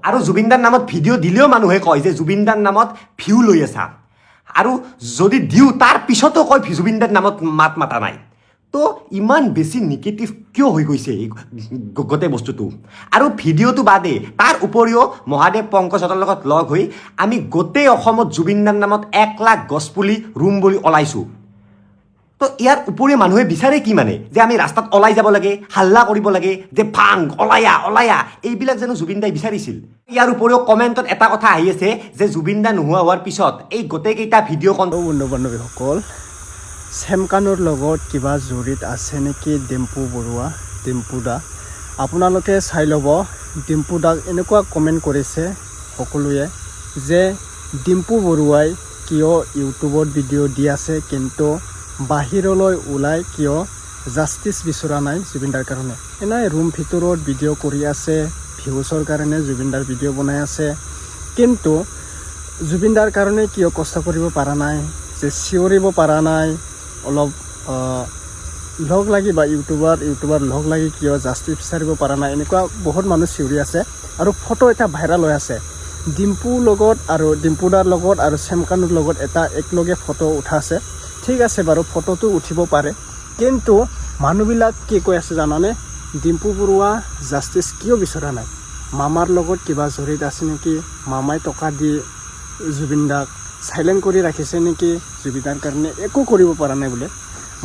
আৰু জুবিনদাৰ নামত ভিডিঅ' দিলেও মানুহে কয় যে জুবিনদাৰ নামত ভিউ লৈ আছা আৰু যদি দিওঁ তাৰ পিছতো কয় জুবিনদাৰ নামত মাত মাতা নাই তো ইমান বেছি নিগেটিভ কিয় হৈ গৈছে এই গোটেই বস্তুটো আৰু ভিডিঅ'টো বাদে তাৰ উপৰিও মহাদেৱ পংকজহঁতৰ লগত লগ হৈ আমি গোটেই অসমত জুবিনদাৰ নামত 1 লাখ গছপুলি ৰুম বুলি ওলাইছোঁ তো ইয়াৰ উপৰিও মানুহে বিচাৰে কি মানে যে আমি ৰাস্তাত ওলাই যাব লাগে হাল্লা কৰিব লাগে যে ভাং ওলায়া এইবিলাক যেন জুবিনদাই বিচাৰিছিল ইয়াৰ উপৰিও কমেণ্টত এটা কথা আহি আছে যে জুবিনদা নোহোৱা হোৱাৰ পিছত এই গোটেইকেইটা ভিডিঅ' বন্ধু বান্ধৱীসকল চেমকানৰ লগত কিবা জড়িত আছে নেকি ডিম্পু বৰুৱা ডিম্পু দা আপোনালোকে চাই ল'ব ডিম্পু দাক এনেকুৱা কমেণ্ট কৰিছে সকলোৱে যে ডিম্পু বৰুৱাই কিয় ইউটিউবত ভিডিঅ' দি আছে কিন্তু বাহিৰলৈ ওলাই কিয় জাষ্টিছ বিচৰা নাই জুবিনদাৰ কাৰণে এনেই ৰুম ভিতৰত ভিডিঅ' কৰি আছে ভিউচৰ কাৰণে জুবিনদাৰ ভিডিঅ' বনাই আছে কিন্তু জুবিনদাৰ কাৰণে কিয় কষ্ট কৰিব পৰা নাই যে চিঞৰিব পৰা নাই অলপ লগ লাগি বা ইউটিউবাৰ লগ লাগি কিয় জাষ্টিছ বিচাৰিব পৰা নাই এনেকুৱা বহুত মানুহ চিঞৰি আছে আৰু ফটো এটা ভাইৰেল হৈ আছে ডিম্পুৰ লগত আৰু ডিম্পুদাৰ লগত আৰু চেমকানৰ লগত এটা একলগে ফটো উঠা আছে ঠিক আছে বাৰু ফটোটো উঠিব পাৰে কিন্তু মানুহবিলাক কি কৈ আছে জানানে ডিম্পু বৰুৱা জাষ্টিছ কিয় বিচৰা নাই মামাৰ লগত কিবা জড়িত আছে নেকি মামাই টকা দি জুবিনদাক সাইলেন্ট কৰি ৰাখিছে নেকি জুবিনদাৰ কাৰণে একো কৰিব পৰা নাই বোলে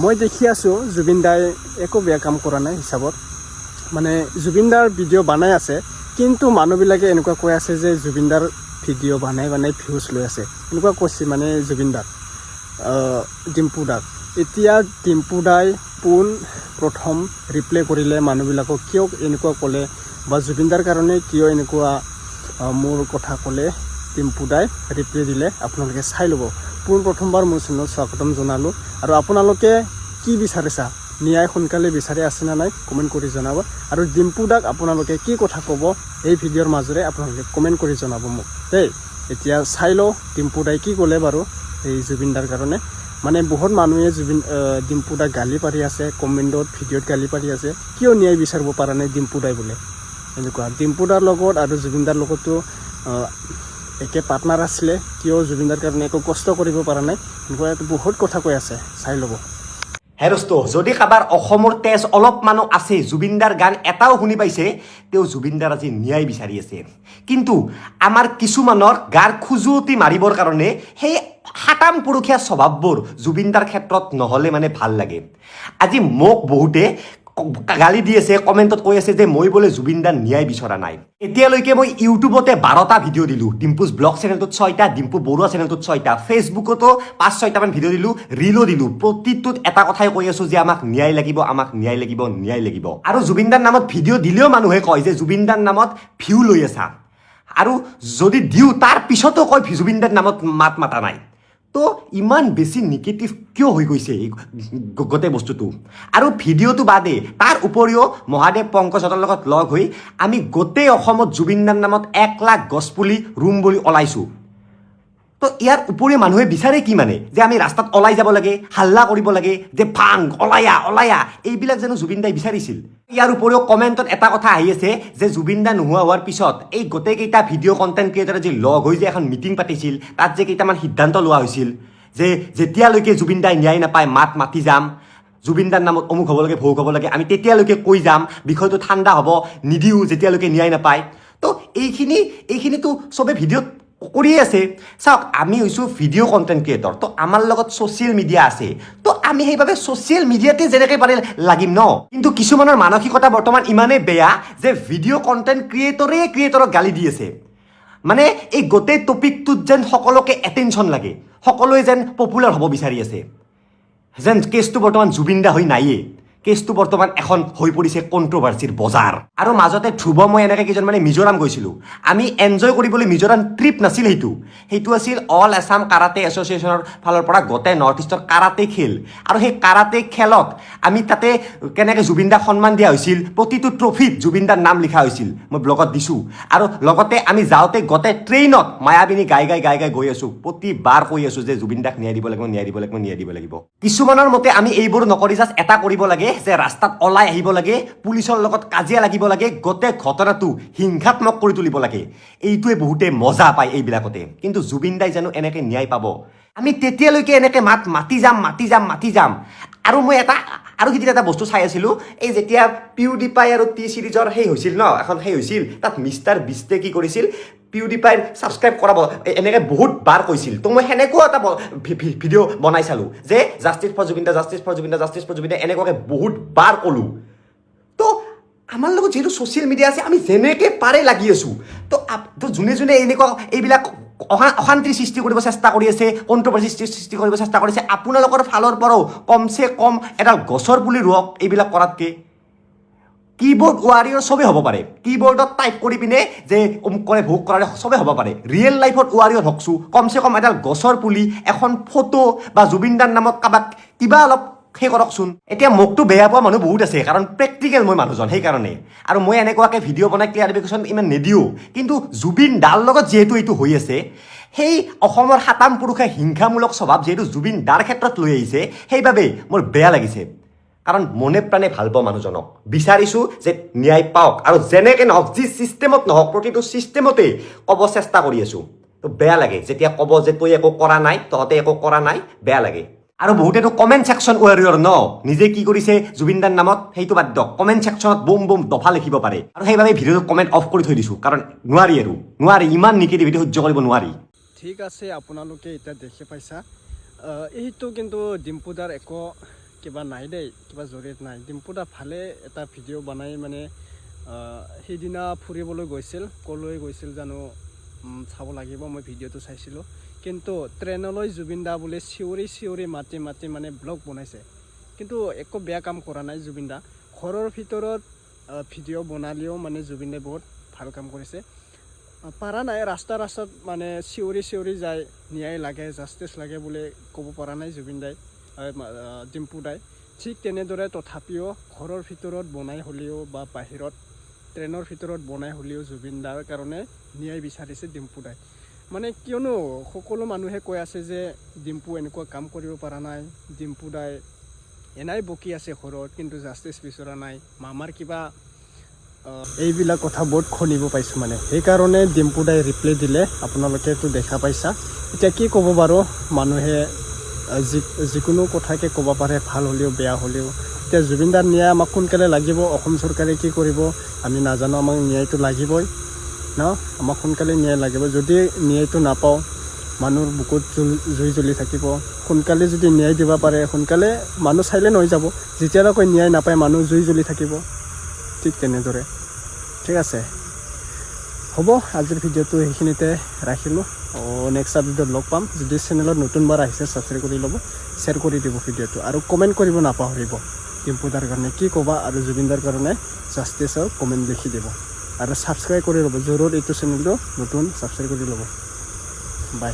মই দেখি আছোঁ জুবিনদাই একো বেয়া কাম কৰা নাই হিচাপত মানে জুবিনদাৰ ভিডিঅ' বনাই আছে কিন্তু মানুহবিলাকে এনেকুৱা কৈ আছে যে জুবিনদাৰ ভিডিঅ' বনাই ভিউজ লৈ আছে এনেকুৱা কৈছে মানে জুবিনদাক ডিম্পুদাক এতিয়া ডিম্পুদাই প্ৰথম ৰিপ্লাই কৰিলে মানুহবিলাকক কিয় এনেকুৱা ক'লে বা জুবিনদাৰ কাৰণে কিয় এনেকুৱা মোৰ কথা ক'লে ডিম্পুদাই ৰিপ্লাই দিলে আপোনালোকে চাই ল'ব প্ৰথমবাৰ মোৰ চেনেলত স্বাগতম জনালোঁ আৰু আপোনালোকে কি বিচাৰিছা ন্যায় সোনকালে বিচাৰি আছে নে নাই কমেণ্ট কৰি জনাব আৰু ডিম্পুদাক আপোনালোকে কি কথা ক'ব এই ভিডিঅ'ৰ মাজেৰে আপোনালোকে কমেণ্ট কৰি জনাব মোক দেই এতিয়া চাই লওঁ ডিম্পুদাই কি ক'লে বাৰু এই জুবিনদাৰ কাৰণে মানে বহুত মানুহে ডিম্পুদাক গালি পাৰি আছে কমেণ্টত ভিডিঅ'ত গালি পাৰি আছে কিয় ন্যায় বিচাৰিব পৰা নাই ডিম্পুদাই বোলে এনেকুৱা ডিম্পুদাৰ লগত আৰু জুবিনদাৰ লগতো একে পাৰ্টনাৰ আছিলে কিয় জুবিনদাৰ কাৰণে একো কষ্ট কৰিব পৰা নাই এনেকুৱা বহুত কথা কৈ আছে চাই ল'ব হেৰস্ত যদি কাৰোবাৰ অসমৰ তেজ অলপমানো আছে জুবিনদাৰ গান এটাও শুনি পাইছে তেওঁ জুবিনদাৰ আজি ন্যায় বিচাৰি আছে কিন্তু আমাৰ কিছুমানৰ গাৰ খুজুৱতি মাৰিবৰ কাৰণে সেই হাতাম পুৰুষীয়া স্বভাৱবোৰ জুবিনদাৰ ক্ষেত্ৰত নহ'লে মানে ভাল লাগে আজি মোক বহুতে গালি দি আছে কমেণ্টত কৈ আছে যে মই বোলে জুবিনদাৰ ন্যায় বিচৰা নাই এতিয়ালৈকে মই ইউটিউবতে 12টা ভিডিঅ' দিলোঁ ডিম্পুজ ব্লগ চেনেলটোত 6টা ডিম্পু বৰুৱা চেনেলটোত 6টা ফেচবুকতো 5-6টামান ভিডিঅ' দিলোঁ ৰিলো দিলোঁ প্ৰতিটোত এটা কথাই কৈ আছোঁ যে আমাক ন্যায় লাগিব আৰু জুবিনদাৰ নামত ভিডিঅ' দিলেও মানুহে কয় যে জুবিনদাৰ নামত ভিউ লৈ আছা আৰু যদি দিওঁ তাৰ পিছতো কয় জুবিনদাৰ নামত মাত মাতা নাই তো ইমান বেছি নিগেটিভ কিয় হৈ গৈছে এই গোটেই বস্তুটো আৰু ভিডিঅ'টো বাদে তাৰ উপৰিও মহাদেৱ পংকজহঁতৰ লগত লগ হৈ আমি গোটেই অসমত জুবিনদাৰ নামত 1 লাখ গছপুলি ৰুম বুলি ওলাইছোঁ তো ইয়াৰ উপৰিও মানুহে বিচাৰে কি মানে যে আমি ৰাস্তাত ওলাই যাব লাগে হাল্লা কৰিব লাগে যে ভাং ওলায়া এইবিলাক যেন জুবিনদাই বিচাৰিছিল ইয়াৰ উপৰিও কমেণ্টত এটা কথা আহি আছে যে জুবিনদা নোহোৱা হোৱাৰ পিছত এই গোটেইকেইটা ভিডিঅ' কণ্টেণ্ট ক্ৰিয়েটৰে যে লগ হৈ যে এখন মিটিং পাতিছিল তাত যে কেইটামান সিদ্ধান্ত লোৱা হৈছিল যে যেতিয়ালৈকে জুবিনদাই ন্যায় নাপায় মাতি যাম জুবিনদাৰ নামত অমুক হ'ব লাগে ভোগ হ'ব লাগে আমি তেতিয়ালৈকে কৈ যাম বিষয়টো ঠাণ্ডা হ'ব নিদিওঁ যেতিয়ালৈকে ন্যায় নাপায় তো এইখিনিতো চবে ভিডিঅ'ত কৰিয়ে আছে চাওক আমি হৈছোঁ ভিডিঅ' কণ্টেণ্ট ক্ৰিয়েটৰ তো আমাৰ লগত ছ'চিয়েল মিডিয়া আছে তো আমি সেইবাবে ছ'চিয়েল মিডিয়াতে যেনেকৈ পাৰে লাগিম ন কিন্তু কিছুমানৰ মানসিকতা বৰ্তমান ইমানেই বেয়া যে ভিডিঅ' কণ্টেণ্ট ক্ৰিয়েটৰক গালি দি আছে মানে এই গোটেই টপিকটোত যেন সকলোকে এটেনশ্যন লাগে সকলোৱে যেন পপুলাৰ হ'ব বিচাৰি আছে যেন কেছটো বৰ্তমান জুবিনদা হৈ নাইয়ে কেছটো বৰ্তমান এখন হৈ পৰিছে কণ্ট্ৰভাৰ্চিৰ বজাৰ আৰু মাজতে ধ্ৰুৱ মই এনেকৈ কেইজনমানে মিজোৰাম গৈছিলোঁ আমি এনজয় কৰিবলৈ মিজোৰাম ট্ৰিপ নাছিল সেইটো আছিল অল আছাম কাৰাটে এছ'চিয়েশ্যনৰ ফালৰ পৰা গোটেই নৰ্থ ইষ্টৰ কাৰাটে খেল আৰু সেই কাৰাটে খেলত আমি তাতে কেনেকৈ জুবিনদাক সন্মান দিয়া হৈছিল প্ৰতিটো ট্ৰফিত জুবিনদাৰ নাম লিখা হৈছিল মই ব্লগত দিছোঁ আৰু লগতে আমি যাওঁতে গোটেই ট্ৰেইনত মায়াবিনী গাই গৈ আছোঁ প্ৰতিবাৰ কৈ আছোঁ যে জুবিনদাক ন্যায় দিব লাগিব কিছুমানৰ মতে আমি এইবোৰ নকৰি জাষ্ট এটা কৰিব লাগে যে ৰাস্তাত ওলাই আহিব লাগে, পুলিচৰ লগত কাজিয়া লাগিব লাগে, গোটেই ঘটনাটো হিংসাত্মক কৰি তুলিব লাগে। এইটোৱে বহুতে মজা পায় এইবিলাকতে। কিন্তু জুবিন দাই জানো এনেকৈ ন্যায় পাব? আমি তেতিয়ালৈকে এনেকৈ মাতি যাম। আৰু মই আৰু সিদিনা এটা বস্তু চাই আছিলোঁ, এই যেতিয়া পিউডিপাই আৰু টি চিৰিজৰ সেই হৈছিল ন, এখন সেই হৈছিল, তাত মিষ্টাৰ বিষ্টে কি কৰিছিল, পিউডিপাইৰ ছাবস্ক্ৰাইব কৰাব এনেকৈ বহুত বাৰ কৈছিল। তো মই সেনেকুৱা এটা ভিডিঅ' বনাই চালোঁ যে জাষ্টিছ ফৰ জুবিন দা এনেকুৱাকৈ বহুত বাৰ ক'লোঁ। তো আমাৰ লগত যিহেতু ছ'চিয়েল মিডিয়া আছে, আমি যেনেকৈ পাৰে লাগি আছোঁ। তো যোনে এনেকুৱা এইবিলাক অশান্তিৰ সৃষ্টি কৰিব চেষ্টা কৰি আছে, কণ্ট্ৰভাৰ্চি সৃষ্টি কৰিব চেষ্টা কৰিছে, আপোনালোকৰ ফালৰ পৰাও কমচে কম এডাল গছৰ পুলি ৰোৱক। এইবিলাক কৰাতকৈ কীবৰ্ড ৱাৰিয়ৰ চবেই হ'ব পাৰে, কীবৰ্ডত টাইপ কৰি পিনে যে অমুক কৰে ভোগ কৰে চবেই হ'ব পাৰে। ৰিয়েল লাইফত ৱাৰিয়ৰ হকচো, কমচে কম এডাল গছৰ পুলি, এখন ফটো বা জুবিন দাৰ নামত কাৰোবাক কিবা অলপ সেই কৰকচোন। এতিয়া মোকতো বেয়া পোৱা মানুহ বহুত আছে, কাৰণ প্ৰেক্টিকেল মই মানুহজন, সেইকাৰণে। আৰু মই এনেকুৱাকৈ ভিডিঅ' বনাই ক্লিয়াৰিফিকেশ্যন ইমান নিদিওঁ। কিন্তু জুবিন দাৰ লগত যিহেতু এইটো হৈ আছে, সেই অসমৰ সাতাম পুৰুষে হিংসামূলক স্বভাৱ যিহেতু জুবিন দাৰ ক্ষেত্ৰত লৈ আহিছে, সেইবাবে মোৰ বেয়া লাগিছে। কাৰণ মনে প্ৰাণে ভাল পাওঁ মানুহজনক, বিচাৰিছোঁ যে ন্যায় পাওক, আৰু যেনেকৈ নহওক, যি ছিষ্টেমত নহওক, প্ৰতিটো ছিষ্টেমতে ক'ব চেষ্টা কৰি আছোঁ। তো বেয়া লাগে যেতিয়া ক'ব যে তই একো কৰা নাই, তহঁতে একো কৰা নাই, বেয়া লাগে। আৰু বহুতেতো কমেণ্ট ছেকশ্যন ৱাৰিয়ৰ ন, নিজে কি কৰিছে জুবিন দাৰ নামত সেইটো বাদ দিয়ক, কমেণ্ট ছেকশ্যনত বুম দফা লিখিব পাৰে। আৰু সেইবাবে ভিডিঅ'টো কমেণ্ট অফ কৰি থৈ দিছোঁ, কাৰণ নোৱাৰি ইমান নিগেটিভিটি সহ্য কৰিব নোৱাৰি। ঠিক আছে, আপোনালোকে এতিয়া দেখি পাইছা, এইটো কিন্তু ডিম্পু দাৰ একো কিবা নাই দেই, কিবা জড়িত নাই। ডিম্পু দা ভালে এটা ভিডিঅ' বনাই মানে সেইদিনা ফুৰিবলৈ গৈছিল, ক'লৈ গৈছিল জানো চাব লাগিব, মই ভিডিঅ'টো চাইছিলোঁ। কিন্তু ট্ৰেইনলৈ জুবিন দা বোলে চিঞৰি মাতি মানে ব্লগ বনাইছে। কিন্তু একো বেয়া কাম কৰা নাই জুবিন দা। ঘৰৰ ভিতৰত ভিডিঅ' বনালেও মানে জুবিন দাই বহুত ভাল কাম কৰিছে। পাৰা নাই ৰাস্তাত মানে চিঞৰি যায়, ন্যায় লাগে, জাষ্টিছ লাগে বুলি ক'ব পৰা নাই জুবিন দাই, ডিম্পু দাই। ঠিক তেনেদৰে তথাপিও ঘৰৰ ভিতৰত বনাই হ'লেও বা বাহিৰত ট্ৰেইনৰ ভিতৰত বনাই হ'লেও জুবিন দাৰ কাৰণে ন্যায় বিচাৰিছে ডিম্পু দাই। মানে কিয়নো সকলো মানুহে কৈ আছে যে ডিম্পু এনেকুৱা কাম কৰিব পৰা নাই, ডিম্পু দাই এনাই বকি আছে ঘৰত, কিন্তু জাষ্টিছ বিচৰা নাই, মামাৰ কিবা এইবিলাক কথা বহুত শুনিব পাইছোঁ মানে। সেইকাৰণে ডিম্পু দাই ৰিপ্লাই দিলে, আপোনালোকেতো দেখা পাইছা। এতিয়া কি ক'ব বাৰু, মানুহে যিকোনো কথাকে ক'ব পাৰে, ভাল হ'লেও বেয়া হ'লেও। এতিয়া জুবিন দাৰ ন্যায় আমাক সোনকালে লাগিব, অসম চৰকাৰে কি কৰিব আমি নাজানো, আমাক ন্যায়টো লাগিবই ন, আমাক সোনকালে ন্যায় লাগিব। যদি ন্যায়টো নাপাওঁ, মানুহৰ বুকুত জুই জ্বলি থাকিব। সোনকালে যদি ন্যায় দিব পাৰে, সোনকালে মানুহ চাইলেণ্ট হৈ যাব। যেতিয়ালৈকে ন্যায় নাপায় মানুহ জুই জ্বলি থাকিব, ঠিক তেনেদৰে। ঠিক আছে, হ'ব, আজিৰ ভিডিঅ'টো সেইখিনিতে ৰাখিলোঁ। নেক্সট ভিডিঅ'ত লগ পাম। যদি চেনেলত নতুনবাৰ আহিছে ছাবস্ক্ৰাইব কৰি ল'ব, শ্বেয়াৰ কৰি দিব ভিডিঅ'টো, আৰু কমেণ্ট কৰিব নাপাহৰিব ডিম্পু দাৰ কাৰণে কি ক'বা, আৰু জুবিন দাৰ কাৰণে জাষ্টিছৰ কমেণ্ট লিখি দিব, আৰু ছাবস্ক্ৰাইব কৰি ল'ব জৰুৰ। এইটো চেনেলটো নতুন ছাবস্ক্ৰাইব কৰি ল'ব। বাই।